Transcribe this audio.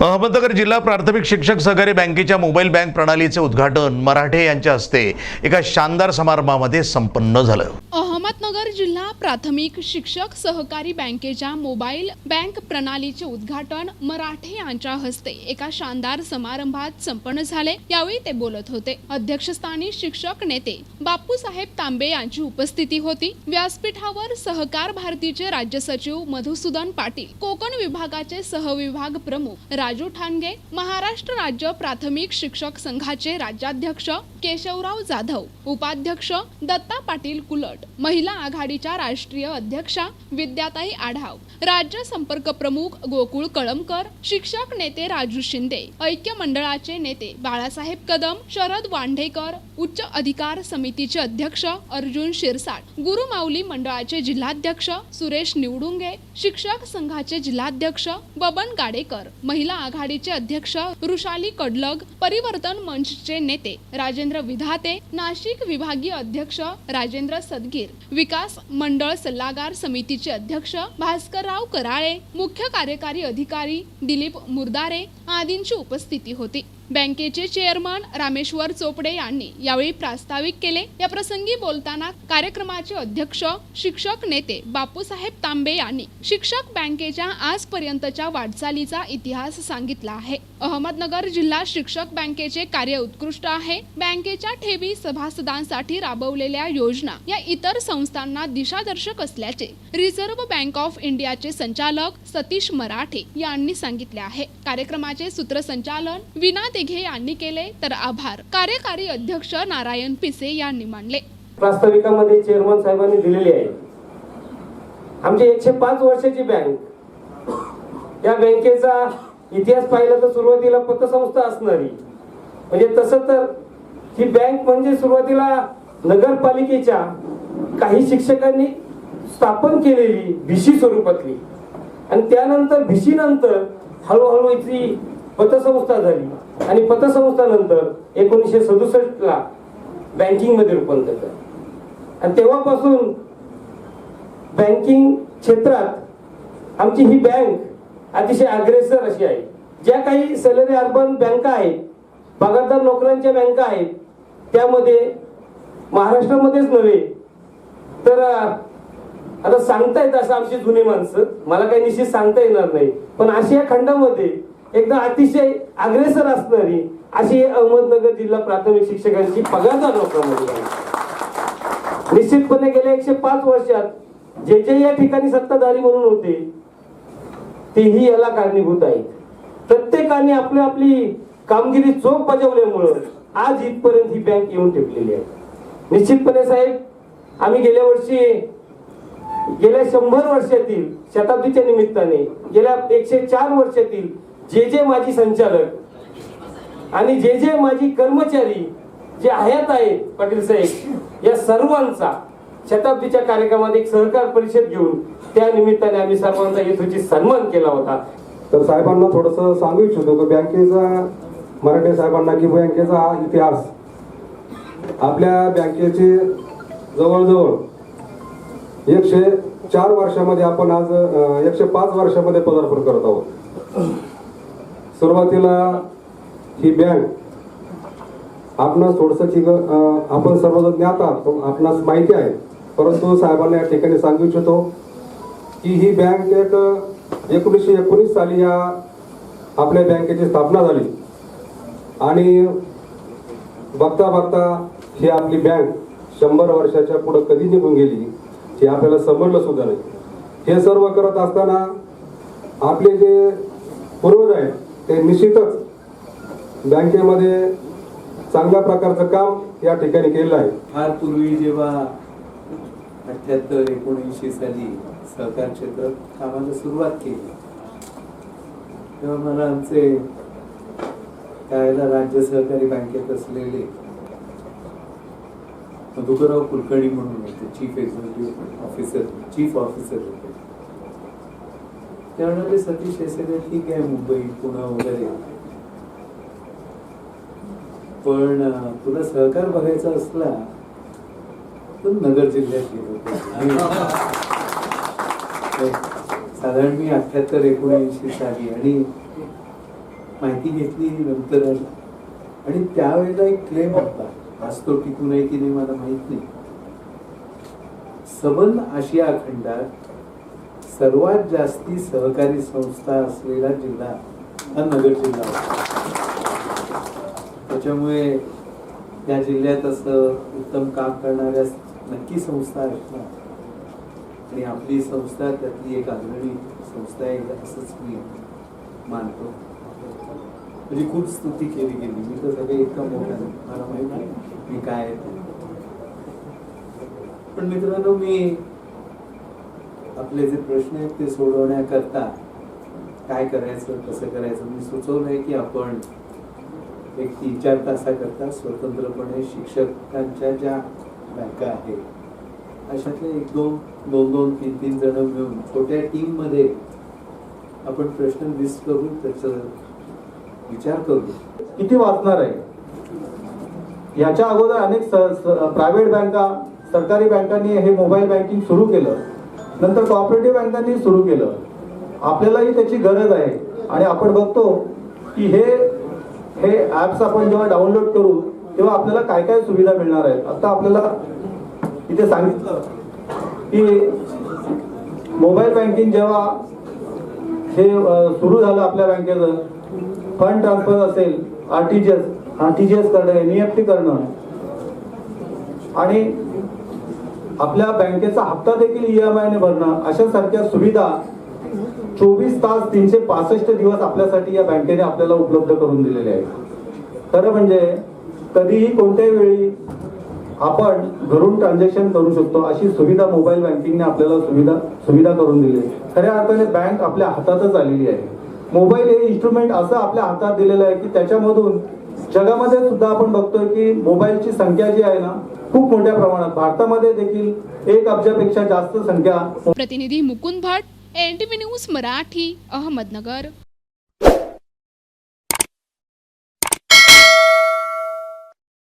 अहमदनगर जिल्हा प्राथमिक शिक्षक सहकारी बँकेच्या मोबाईल बँक प्रणालीचे उद्घाटन मराठे यांच्या हस्ते एका शानदार समारंभामध्ये संपन्न झालं। अहमदनगर जिल्हा प्राथमिक शिक्षक सहकारी बँकेच्या मोबाईल बँक प्रणालीचे उद्घाटन मराठे यांच्या हस्ते एका शानदार समारंभात संपन्न झाले। यावेळी ते बोलत होते। अध्यक्षस्थानी शिक्षक नेते बापूसाहेब तांबे यांची उपस्थिती होती। व्यासपीठावर सहकार भारतीचे राज्य सचिव मधुसूदन पाटील, कोकण विभागाचे सहविभाग प्रमुख राजू ठाणगे, महाराष्ट्र राज्य प्राथमिक शिक्षक संघाचे राज्याध्यक्ष केशवराव जाधव, उपाध्यक्ष दत्ता पाटील कुलट, महिला आघाडीच्या राष्ट्रीय अध्यक्षा विद्याताई आढाव, राज्य संपर्क प्रमुख गोकुळ कळमकर, शिक्षक नेते राजू शिंदे, ऐक्य मंडळाचे नेते बाळासाहेब कदम, शरद वांढेकर, उच्च अधिकार समितीचे अध्यक्ष अर्जुन शिरसाट, गुरुमाऊली मंडळाचे जिल्हाध्यक्ष सुरेश निवडुंगे, शिक्षक संघाचे जिल्हाध्यक्ष बबन गाडेकर, महिला आघाडीचे अध्यक्ष रुशाली कडलग, परिवर्तन मंचचे नेते राजेंद्र विधाते, नाशिक विभागीय अध्यक्ष राजेंद्र सदगीर, विकास मंडळ सल्लागार समितीचे अध्यक्ष भास्करराव कराळे, मुख्य कार्यकारी अधिकारी दिलीप मुरदारे आदींची उपस्थिती होती। बँकेचे चेअरमन रामेश्वर चोपडे यांनी यावेळी प्रास्ताविक केले। या प्रसंगी बोलताना कार्यक्रमाचे अध्यक्ष शिक्षक नेते बापूसाहेब तांबे यांनी शिक्षक बँकेच्या आजपर्यंतच्या वाटचालीचा इतिहास सांगितला आहे। अहमदनगर जिल्हा शिक्षक बँकेचे कार्य उत्कृष्ट आहे। बँकेच्या ठेवी सभासदांसाठी राबवलेल्या योजना या इतर संस्थांना दिशादर्शक असल्याचे रिझर्व्ह बँक ऑफ इंडियाचे संचालक सतीश मराठे यांनी सांगितले आहे। कार्यक्रमाचे सूत्रसंचालन विना दिघे यांनी केले, तर आभार कार्यकारी अध्यक्ष नारायण पिसे यांनी मानले। प्रास्ताविकामध्ये चेअरमन साहेबांनी दिलेली आहे। आमची 105 वर्षाची बँक, या बँकेचा इतिहास पाहिला तर सुरुवातीला पतसंस्था असणारी, म्हणजे तसं तर ही बँक म्हणजे सुरुवातीला नगरपालिकेच्या काही शिक्षकांनी स्थापन केलेली भिशी स्वरूपातली, आणि त्यानंतर भिशी नंतर हळूहळू इथली पतसंस्था झाली, आणि पतसंस्था नंतर 1967 ला बँकिंग मध्ये रूपांतर झालं, आणि तेव्हापासून बँकिंग क्षेत्रात आमची ही बँक अतिशय अग्रेसर अशी आहे। ज्या काही सॅलरी अर्बन बँका आहेत, पगारदार नोकऱ्यांच्या बँका आहेत, त्यामध्ये महाराष्ट्रामध्येच नव्हे तर आता सांगतायत असं आमची जुनी माणसं, मला काही निश्चित सांगता येणार नाही, पण आशिया खंडामध्ये एकदम अतिशय अग्रेसर असणारी अशी अहमदनगर जिल्हा प्राथमिक शिक्षकांची पगारदार नोकऱ्यामध्ये आहे। निश्चितपणे गेल्या 105 वर्षात जे या ठिकाणी सत्ताधारी म्हणून होते तेही याला कारणीभूत आहेत। प्रत्येकाने आपली कामगिरी चोख बजावल्यामुळं आज इथपर्यंत ही बँक येऊन टिकलेली आहे। निश्चितपणे साहेब, आम्ही गेल्या 100 वर्षातील शताब्दीच्या निमित्ताने गेल्या 104 वर्षातील जे माजी संचालक आणि जे माजी कर्मचारी जे हयात आहेत पाटील साहेब, या सर्वांचा शताब्दीच्या कार्यक्रमात एक सहकार परिषद घेऊन त्या निमित्ताने आम्ही सर्वांचा यथोचित सन्मान केला होता। तर साहेबांना थोडंसं सांगू इच्छितो की बँकेचा, मराठे साहेबांना की बँकेचा हा इतिहास, आपल्या बँकेचे जवळजवळ 104 वर्षामध्ये आपण आज 105 वर्षामध्ये पदार्पण करत आहोत। सुरुवातीला ही बँक आपणास थोडंसं आपण सर्वजण ज्ञात आहात, आपणास माहिती आहे, परंतु साहेबांना या ठिकाणी सांगू इच्छितो की ही बँक एक 1919 साली या आपल्या बँकेची स्थापना झाली, आणि बघता बघता ही आपली बँक 100 वर्षाच्या पुढे कधी निघून गेली हे आपल्याला समजलं सुद्धा नाही। हे सर्व करत असताना आपले जे पूर्वज आहेत ते निश्चितच बँकेमध्ये चांगल्या प्रकारचं काम या ठिकाणी केलं आहे। फार पूर्वी जेव्हा 78-79 साली सहकार क्षेत्रात कामाला सुरुवात केली, तेव्हा मला आमचे त्यावेळेला राज्य सहकारी बँकेत असलेले मधुकरराव कुलकर्णी म्हणून होते, चीफ ऑफिसर होते। ते म्हणाले, सतीश हे सगळं ठीक आहे, मुंबई पुणे वगैरे, पण तुला सहकार बघायचा असला तर नगर जिल्ह्यात गेलो। साधारण मी 78-79 साली, आणि माहिती घेतली नंतर आणि त्यावेळेला एक क्लेम होता, आज तो टिकून आहे की नाही मला माहित नाही. सबंध आशिया खंडात सर्वात जास्ती सहकारी संस्था असलेला जिल्हा हा नगर जिल्हा होता. त्याच्यामुळे त्या जिल्ह्यात असं उत्तम काम करणाऱ्या नक्की संस्था आहेत ना, आणि आपली संस्था त्यातली एक अग्रणी संस्था आहे असंच मी मानतो. म्हणजे खूप स्तुती केली गेली. मी तर सगळे इतका मोठा नाही, मला माहित नाही मी काय आहे ते. पण मित्रांनो, मी आपले जे प्रश्न आहेत ते सोडवण्याकरता काय करायचं कसं करायचं मी सुचवलंय की आपण एक 3-4 तासाकरता स्वतंत्रपणे शिक्षकांच्या ज्या बँका आहेत अशातले 1-2, 3 जण मिळून छोट्या टीम मध्ये आपण प्रश्न लिस्ट करू, त्याचा विचार करू. किती वाचणार आहे. याच्या अगोदर अनेक प्रायव्हेट बँका, सरकारी बँकांनी हे मोबाईल बँकिंग सुरू केलं, नंतर कॉपरेटिव्ह बँकांनी सुरू केलं. आपल्यालाही त्याची गरज आहे आणि आपण बघतो की हे ॲप्स आपण जेव्हा डाउनलोड करू तेव्हा आपल्याला काय काय सुविधा मिळणार आहेत. आता आपल्याला इथे सांगितलं की मोबाईल बँकिंग जेव्हा हे सुरू झालं आपल्या बँकेचं, फंड ट्रान्सफर असेल, आरटीजीएस करणं, एनईएफटी करणं आणि आपल्या बँकेचा हप्ता देखील EMI ने भरणं, अशा सारख्या सुविधा 24 तास 365 दिवस आपल्यासाठी या बँकेने आपल्याला उपलब्ध करून दिलेले आहेत. खरं म्हणजे कधीही कोणत्याही वेळी आपण घरून ट्रान्झॅक्शन करू शकतो अशी सुविधा मोबाईल बँकिंगने आपल्याला सुविधा करून दिली आहे. खऱ्या अर्थाने बँक आपल्या हातातच आलेली आहे. मोबाईल हे इन्स्ट्रुमेंट असं आपल्या हातात दिलेलं आहे की त्याच्यामधून जगामध्ये सुद्धा आपण बघतोय की मोबाईलची संख्या जी आहे ना खूप मोठ्या प्रमाणात, भारतामध्ये देखील 1 अब्जापेक्षा जास्त संख्या. प्रतिनिधी मुकुंद भट, NTV न्यूज मराठी, अहमदनगर.